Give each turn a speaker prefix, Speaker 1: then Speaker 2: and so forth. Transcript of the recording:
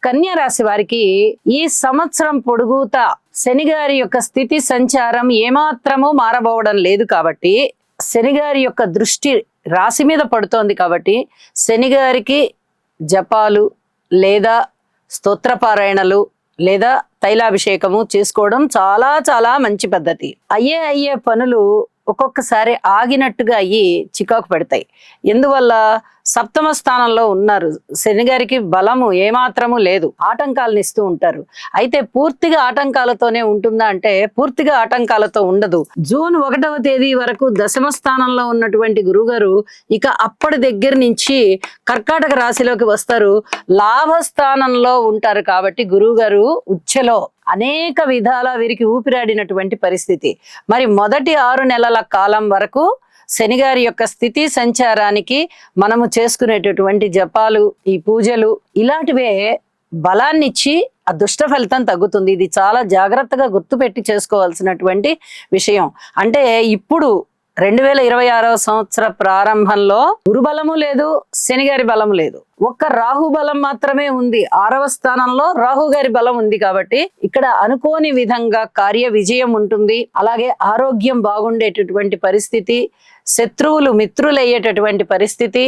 Speaker 1: కన్యా రాశి వారికి ఈ సంవత్సరం పొడుగుతా శని గారి యొక్క స్థితి సంచారం ఏమాత్రము మారబోవడం లేదు కాబట్టి, శని గారి యొక్క దృష్టి రాశి మీద పడుతోంది కాబట్టి శని గారికి జపాలు లేదా స్తోత్రపారాయణలు లేదా తైలాభిషేకము చేసుకోవడం చాలా చాలా మంచి పద్ధతి. అయ్యే పనులు ఒక్కొక్కసారి ఆగినట్టుగా అయ్యి చికాకు పెడతాయి. ఎందువల్ల? సప్తమ స్థానంలో ఉన్నారు. శని గారికి బలము ఏమాత్రము లేదు, ఆటంకాలను ఇస్తూ ఉంటారు. అయితే పూర్తిగా ఆటంకాలతోనే ఉంటుందా అంటే పూర్తిగా ఆటంకాలతో ఉండదు. జూన్ 1వ తేదీ వరకు దశమ స్థానంలో ఉన్నటువంటి గురుగారు ఇక అప్పటి దగ్గర నుంచి కర్కాటక రాశిలోకి వస్తారు, లాభస్థానంలో ఉంటారు. కాబట్టి గురువు గారు ఉచ్ఛలో అనేక విధాల వీరికి ఊపిరాడినటువంటి పరిస్థితి. మరి మొదటి 6 నెలల కాలం వరకు శని గారి యొక్క స్థితి సంచారానికి మనము చేసుకునేటటువంటి జపాలు, ఈ పూజలు ఇలాంటివే బలాన్నిచ్చి ఆ దుష్ట ఫలితం తగ్గుతుంది. ఇది చాలా జాగ్రత్తగా గుర్తుపెట్టి చేసుకోవాల్సినటువంటి విషయం. అంటే ఇప్పుడు 2026వ సంవత్సర ప్రారంభంలో గురు బలము లేదు, శని గారి బలము లేదు, ఒక్క రాహు బలం మాత్రమే ఉంది. 6వ స్థానంలో రాహు గారి బలం ఉంది. కాబట్టి ఇక్కడ అనుకోని విధంగా కార్య విజయం ఉంటుంది. అలాగే ఆరోగ్యం బాగుండేటటువంటి పరిస్థితి, శత్రువులు మిత్రులు అయ్యేటటువంటి పరిస్థితి,